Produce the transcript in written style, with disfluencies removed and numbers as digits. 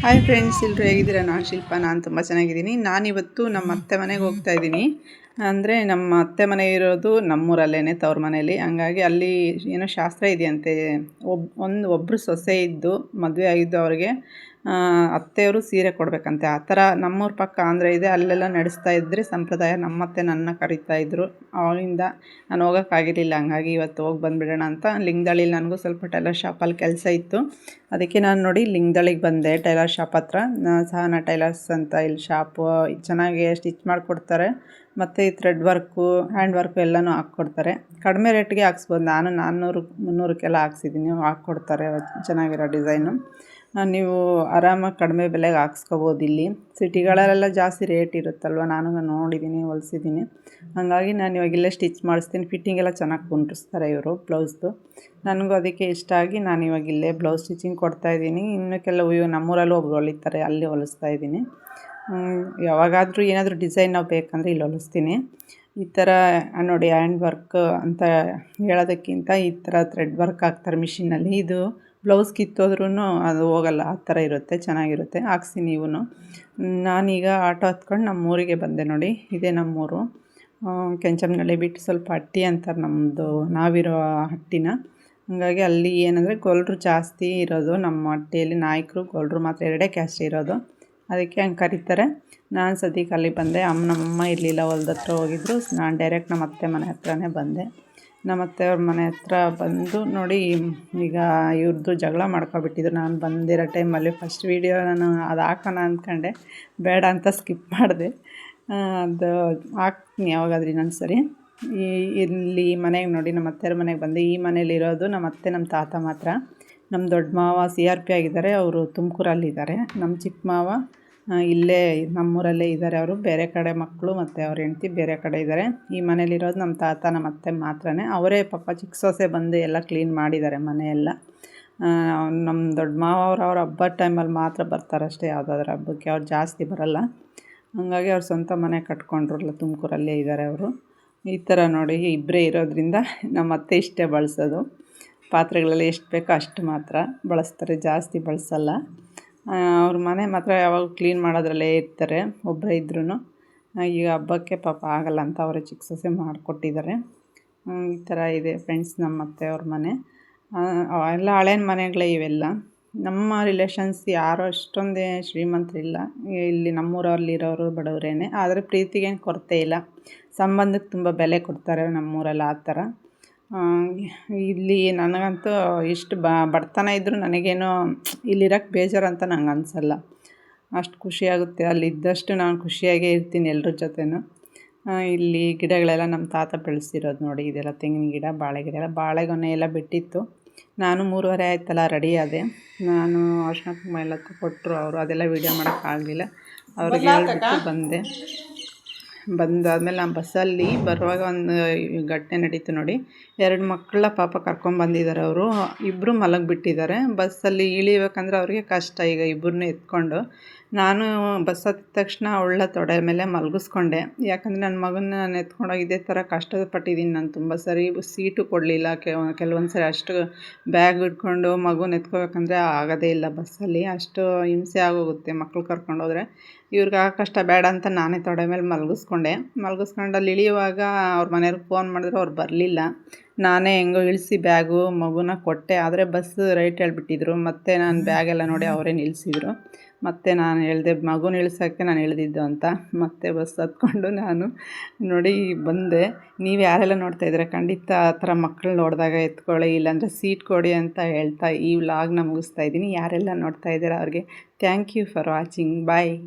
Hi friends, ಎಲ್ಲರೂ ಹೇಗಿದ್ದೀರಾ? ನಾನು ಶಿಲ್ಪ, ನಾನು ತುಂಬ ಚೆನ್ನಾಗಿದ್ದೀನಿ. ನಾನಿವತ್ತು ನಮ್ಮ ಅತ್ತೆ ಮನೆಗೆ ಹೋಗ್ತಾ ಇದ್ದೀನಿ. ಅಂದರೆ ನಮ್ಮ ಅತ್ತೆ ಮನೆ ಇರೋದು ನಮ್ಮೂರಲ್ಲೇ, ತವ್ರ ಮನೇಲಿ. ಹಂಗಾಗಿ ಅಲ್ಲಿ ಏನೋ ಶಾಸ್ತ್ರ ಇದೆಯಂತೆ. ಒಬ್ಬರು ಸೊಸೆ ಇದ್ದು ಮದುವೆ ಆಗಿದ್ದು ಅವ್ರಿಗೆ ಅತ್ತೆಯವರು ಸೀರೆ ಕೊಡಬೇಕಂತೆ. ಆ ಥರ ನಮ್ಮೂರ ಪಕ್ಕ ಆಂಧ್ರ ಇದೆ, ಅಲ್ಲೆಲ್ಲ ನಡೆಸ್ತಾ ಇದ್ದರೆ ಸಂಪ್ರದಾಯ. ನಮ್ಮತ್ತೆ ನನ್ನ ಕರೀತಾಯಿದ್ರು. ಅವಳಿಂದ ನಾನು ಹೋಗೋಕ್ಕಾಗಿರಲಿಲ್ಲ. ಹಂಗಾಗಿ ಇವತ್ತು ಹೋಗಿ ಬಂದುಬಿಡೋಣ ಅಂತ ಲಿಂಗದಳ್ಳಿಲಿ ನನಗೂ ಸ್ವಲ್ಪ ಟೈಲರ್ ಶಾಪಲ್ಲಿ ಕೆಲಸ ಇತ್ತು. ಅದಕ್ಕೆ ನಾನು ನೋಡಿ ಲಿಂಗದಳ್ಳಿಗೆ ಬಂದೆ, ಟೈಲರ್ ಶಾಪ್ ಹತ್ರ. ಸಹನಾ ಟೈಲರ್ಸ್ ಅಂತ ಇಲ್ಲಿ ಶಾಪು. ಚೆನ್ನಾಗಿ ಸ್ಟಿಚ್ ಮಾಡಿಕೊಡ್ತಾರೆ. ಮತ್ತು ಈ ಥ್ರೆಡ್ ವರ್ಕು, ಹ್ಯಾಂಡ್ ವರ್ಕು ಎಲ್ಲನೂ ಹಾಕ್ಕೊಡ್ತಾರೆ. ಕಡಿಮೆ ರೇಟ್ಗೆ ಹಾಕ್ಸ್ಬೋದು. ನಾನು 400-300ಕ್ಕೆಲ್ಲ ಹಾಕ್ಸಿದ್ದೀನಿ. ಹಾಕ್ಕೊಡ್ತಾರೆ ಚೆನ್ನಾಗಿರೋ ಡಿಸೈನು. ನೀವು ಆರಾಮಾಗಿ ಕಡಿಮೆ ಬೆಲೆಗೆ ಹಾಕ್ಸ್ಕೊಬೋದು. ಇಲ್ಲಿ ಸಿಟಿಗಳಲ್ಲೆಲ್ಲ ಜಾಸ್ತಿ ರೇಟ್ ಇರುತ್ತಲ್ವ, ನಾನು ನೋಡಿದ್ದೀನಿ, ಹೊಲಿಸಿದ್ದೀನಿ. ಹಾಗಾಗಿ ನಾನು ಇವಾಗ ಇಲ್ಲೇ ಸ್ಟಿಚ್ ಮಾಡಿಸ್ತೀನಿ. ಫಿಟ್ಟಿಂಗ್ ಎಲ್ಲ ಚೆನ್ನಾಗಿ ಕುಂಟಿಸ್ತಾರೆ ಇವರು ಬ್ಲೌಸ್ದು. ನನಗೂ ಅದಕ್ಕೆ ಇಷ್ಟ ಆಗಿ ನಾನು ಇವಾಗ ಇಲ್ಲೇ ಬ್ಲೌಸ್ ಸ್ಟಿಚಿಂಗ್ ಕೊಡ್ತಾಯಿದ್ದೀನಿ. ಇನ್ನು ಕೆಲವು ನಮ್ಮೂರಲ್ಲೂ ಒಬ್ರು ಹೊಲಿತಾರೆ, ಅಲ್ಲಿ ಹೊಲಿಸ್ತಾ ಇದ್ದೀನಿ. ಯಾವಾಗಾದರೂ ಏನಾದರೂ ಡಿಸೈನ್ ನಾವು ಬೇಕಂದರೆ ಇಲ್ಲಿ ಹೊಲಿಸ್ತೀನಿ. ಈ ಥರ ನೋಡಿ, ಹ್ಯಾಂಡ್ ವರ್ಕ್ ಅಂತ ಹೇಳೋದಕ್ಕಿಂತ ಈ ಥರ ಥ್ರೆಡ್ ವರ್ಕ್ ಹಾಕ್ತಾರೆ ಮಿಷಿನಲ್ಲಿ. ಇದು ಬ್ಲೌಸ್ ಕಿತ್ತೋದ್ರೂ ಅದು ಹೋಗಲ್ಲ, ಆ ಥರ ಇರುತ್ತೆ, ಚೆನ್ನಾಗಿರುತ್ತೆ. ಹಾಕ್ಸಿ ನೀವು. ನಾನೀಗ ಆಟೋ ಹತ್ಕೊಂಡು ನಮ್ಮೂರಿಗೆ ಬಂದೆ. ನೋಡಿ, ಇದೇ ನಮ್ಮೂರು. ಕೆಂಚಮ್ಮನಹಳ್ಳಿ ಬಿಟ್ಟು ಸ್ವಲ್ಪ ಹಟ್ಟಿ ಅಂತಾರೆ ನಮ್ಮದು, ನಾವಿರೋ ಹಟ್ಟಿನ. ಹಾಗಾಗಿ ಅಲ್ಲಿ ಏನಂದರೆ ಗೊಲ್ರು ಜಾಸ್ತಿ ಇರೋದು. ನಮ್ಮ ಹಟ್ಟಿಯಲ್ಲಿ ನಾಯಕರು ಗೊಲ್ರು ಮಾತ್ರ, ಎರಡೇ ಕ್ಯಾಸ್ಟ್ ಇರೋದು. ಅದಕ್ಕೆ ಹಂಗೆ ಕರೀತಾರೆ. ನಾನು ಸದ್ಯಕ್ಕೆ ಅಲ್ಲಿ ಬಂದೆ. ನಮ್ಮಮ್ಮ ಇರಲಿಲ್ಲ, ಹೊಲ್ದ ಹತ್ರ ಹೋಗಿದ್ರು. ನಾನು ಡೈರೆಕ್ಟ್ ನಮ್ಮ ಅತ್ತೆ ಮನೆ ಹತ್ರನೇ ಬಂದೆ. ನಮ್ಮ ಅತ್ತೆಯವ್ರ ಮನೆ ಹತ್ರ ಬಂದು ನೋಡಿ, ಈಗ ಇವ್ರದ್ದು ಜಗಳ ಮಾಡ್ಕೊಬಿಟ್ಟಿದ್ರು. ನಾನು ಬಂದಿರೋ ಟೈಮಲ್ಲಿ ಫಸ್ಟ್ ವೀಡಿಯೋ ನಾನು ಅದು ಹಾಕೋಣ ಅಂದ್ಕೊಂಡೆ, ಬೇಡ ಅಂತ ಸ್ಕಿಪ್ ಮಾಡಿದೆ. ಅದು ಹಾಕ್ತೀನಿ ಯಾವಾಗಾದ್ರೂ ಇನ್ನೊಂದು ಸರಿ. ಇಲ್ಲಿ ಮನೆಗೆ ನೋಡಿ, ನಮ್ಮ ಅತ್ತೆಯವ್ರ ಮನೆಗೆ ಬಂದೆ. ಈ ಮನೇಲಿರೋದು ನಮ್ಮ ಅತ್ತೆ, ನಮ್ಮ ತಾತ ಮಾತ್ರ. ನಮ್ಮ ದೊಡ್ಡ ಮಾವ CRP ಆಗಿದ್ದಾರೆ, ಅವರು ತುಮಕೂರಲ್ಲಿದ್ದಾರೆ. ನಮ್ಮ ಚಿಕ್ಕ ಮಾವ ಇಲ್ಲೇ ನಮ್ಮೂರಲ್ಲೇ ಇದ್ದಾರೆ. ಅವರು ಬೇರೆ ಕಡೆ ಮಕ್ಕಳು ಮತ್ತು ಅವ್ರ ಹೆಂಡ್ತಿ ಬೇರೆ ಕಡೆ ಇದ್ದಾರೆ. ಈ ಮನೇಲಿರೋದು ನಮ್ಮ ತಾತ, ನಮ್ಮ ಅತ್ತೆ ಮಾತ್ರನೇ. ಅವರೇ ಪಾಪ ಚಿಕ್ಕ ಸೊಸೆ ಬಂದು ಎಲ್ಲ ಕ್ಲೀನ್ ಮಾಡಿದ್ದಾರೆ ಮನೆಯೆಲ್ಲ. ನಮ್ಮ ದೊಡ್ಡ ಮಾವ ಅವ್ರ ಹಬ್ಬದ ಟೈಮಲ್ಲಿ ಮಾತ್ರ ಬರ್ತಾರಷ್ಟೇ, ಯಾವುದಾದ್ರೂ ಹಬ್ಬಕ್ಕೆ. ಅವ್ರು ಜಾಸ್ತಿ ಬರೋಲ್ಲ. ಹಾಗಾಗಿ ಅವ್ರು ಸ್ವಂತ ಮನೆ ಕಟ್ಕೊಂಡ್ರಲ್ಲ, ತುಮಕೂರಲ್ಲೇ ಇದ್ದಾರೆ ಅವರು. ಈ ಥರ ನೋಡಿ, ಇಬ್ಬರೇ ಇರೋದ್ರಿಂದ ನಮ್ಮ ಅತ್ತೆ ಇಷ್ಟೇ ಬಳಸೋದು. ಪಾತ್ರೆಗಳೆಲ್ಲ ಎಷ್ಟು ಬೇಕೋ ಅಷ್ಟು ಮಾತ್ರ ಬಳಸ್ತಾರೆ, ಜಾಸ್ತಿ ಬಳಸಲ್ಲ. ಅವ್ರ ಮನೆ ಮಾತ್ರ ಯಾವಾಗ ಕ್ಲೀನ್ ಮಾಡೋದ್ರಲ್ಲೇ ಇರ್ತಾರೆ, ಒಬ್ಬರೇ ಇದ್ರೂ. ಈಗ ಹಬ್ಬಕ್ಕೆ ಪಾಪ ಆಗಲ್ಲ ಅಂತ ಅವರೇ ಚಿಕ್ಕ ಸೊಸೆ ಮಾಡಿಕೊಟ್ಟಿದ್ದಾರೆ. ಈ ಥರ ಇದೆ ಫ್ರೆಂಡ್ಸ್ ನಮ್ಮ ಅತ್ತೆಯವ್ರ ಮನೆ. ಎಲ್ಲ ಹಳೇನ ಮನೆಗಳೇ ಇವೆಲ್ಲ. ನಮ್ಮ ರಿಲೇಷನ್ಸ್ ಯಾರು ಅಷ್ಟೊಂದೇ ಶ್ರೀಮಂತರಿಲ್ಲ. ಇಲ್ಲಿ ನಮ್ಮೂರಲ್ಲಿರೋರು ಬಡವರೇನೆ. ಆದರೆ ಪ್ರೀತಿಗೇನು ಕೊರತೆ ಇಲ್ಲ, ಸಂಬಂಧಕ್ಕೆ ತುಂಬ ಬೆಲೆ ಕೊಡ್ತಾರೆ ನಮ್ಮೂರಲ್ಲಿ. ಆ ಥರ ಇಲ್ಲಿ ನನಗಂತೂ ಇಷ್ಟು ಬಡತನ ಇದ್ದರೂ ನನಗೇನೋ ಇಲ್ಲಿರೋಕ್ಕೆ ಬೇಜಾರು ಅಂತ ನಂಗೆ ಅನಿಸಲ್ಲ. ಅಷ್ಟು ಖುಷಿಯಾಗುತ್ತೆ. ಅಲ್ಲಿದ್ದಷ್ಟು ನಾನು ಖುಷಿಯಾಗೇ ಇರ್ತೀನಿ ಎಲ್ಲರ ಜೊತೆನೂ. ಇಲ್ಲಿ ಗಿಡಗಳೆಲ್ಲ ನಮ್ಮ ತಾತ ಬೆಳೆಸಿರೋದು ನೋಡಿ. ಇದೆಲ್ಲ ತೆಂಗಿನ ಗಿಡ, ಬಾಳೆ ಗಿಡ ಎಲ್ಲ, ಬಾಳೆಗೊನೆ ಎಲ್ಲ ಬಿಟ್ಟಿತ್ತು. ನಾನು 3:30 ಆಯ್ತಲ್ಲ ರೆಡಿ ಆದೆ. ನಾನು ಅರ್ಶಿನ ಕುಂಕುಮ ಎಲ್ಲ ಕೊಟ್ಟರು ಅವರು. ಅದೆಲ್ಲ ವೀಡಿಯೋ ಮಾಡೋಕ್ಕಾಗಲಿಲ್ಲ. ಅವ್ರಿಗೆ ಹೇಳ್ಬಿಟ್ಟು ಬಂದಾದ್ಮೇಲೆ ನಾನು ಬಸ್ಸಲ್ಲಿ ಬರುವಾಗ ಒಂದು ಘಟನೆ ನಡೀತು ನೋಡಿ. 2 ಮಕ್ಕಳ ಪಾಪ ಕರ್ಕೊಂಬಂದಿದ್ದಾರೆ ಅವರು. ಇಬ್ಬರು ಮಲಗಿಬಿಟ್ಟಿದ್ದಾರೆ. ಬಸ್ಸಲ್ಲಿ ಇಳಿಬೇಕಂದ್ರೆ ಅವ್ರಿಗೆ ಕಷ್ಟ. ಈಗ ಇಬ್ಬರನ್ನೂ ಎತ್ಕೊಂಡು ನಾನು ಬಸ್ ಹತ್ತಿದ ತಕ್ಷಣ ಅವಳ ತೊಡೆ ಮೇಲೆ ಮಲಗಿಸ್ಕೊಂಡೆ. ಯಾಕಂದರೆ ನನ್ನ ಮಗನ ನಾನು ಎತ್ಕೊಂಡೋಗಿ ಇದೇ ಥರ ಕಷ್ಟಪಟ್ಟಿದ್ದೀನಿ ನಾನು ತುಂಬ ಸರಿ. ಸೀಟು ಕೊಡಲಿಲ್ಲ. ಕೆಲವೊಂದು ಸರಿ ಅಷ್ಟು ಬ್ಯಾಗ್ ಹಿಡ್ಕೊಂಡು ಮಗುನ ಎತ್ಕೋಬೇಕಂದ್ರೆ ಆಗೋದೇ ಇಲ್ಲ ಬಸ್ಸಲ್ಲಿ. ಅಷ್ಟು ಹಿಂಸೆ ಆಗೋಗುತ್ತೆ ಮಕ್ಕಳು ಕರ್ಕೊಂಡೋದ್ರೆ. ಇವ್ರಿಗೆ ಆ ಕಷ್ಟ ಬೇಡ ಅಂತ ನಾನೇ ತೊಡೆ ಮೇಲೆ ಮಲಗಿಸ್ಕೊಂಡು ಅಲ್ಲಿ ಇಳಿಯುವಾಗ ಅವ್ರ ಮನೆಯವ್ರಿಗೆ ಫೋನ್ ಮಾಡಿದ್ರು, ಅವ್ರು ಬರಲಿಲ್ಲ. ನಾನೇ ಹೆಂಗೋ ಇಳಿಸಿ ಬ್ಯಾಗು ಮಗುನ ಕೊಟ್ಟೆ. ಆದರೆ ಬಸ್ ರೈಟ್ ಹೇಳ್ಬಿಟ್ಟಿದ್ರು. ಮತ್ತು ನಾನು ಬ್ಯಾಗೆಲ್ಲ ನೋಡಿ ಅವರೇ ನಿಲ್ಲಿಸಿದ್ರು. ಮತ್ತು ನಾನು ಹೇಳಿದೆ ಮಗುನ ಇಳಿಸೋಕ್ಕೆ ನಾನು ಇಳಿದಿದ್ದು ಅಂತ. ಮತ್ತೆ ಬಸ್ ಹತ್ಕೊಂಡು ನಾನು ನೋಡಿ ಬಂದೆ. ನೀವು ಯಾರೆಲ್ಲ ನೋಡ್ತಾಯಿದ್ದೀರ, ಖಂಡಿತ ಆ ಥರ ಮಕ್ಕಳು ನೋಡಿದಾಗ ಎತ್ಕೊಳ್ಳಿ, ಇಲ್ಲಾಂದರೆ ಸೀಟ್ ಕೊಡಿ ಅಂತ ಹೇಳ್ತಾ ಈ ವ್ಲಾಗ್ನ ಮುಗಿಸ್ತಾ ಇದ್ದೀನಿ. ಯಾರೆಲ್ಲ ನೋಡ್ತಾಯಿದ್ದೀರ ಅವ್ರಿಗೆ thank you for watching. Bye.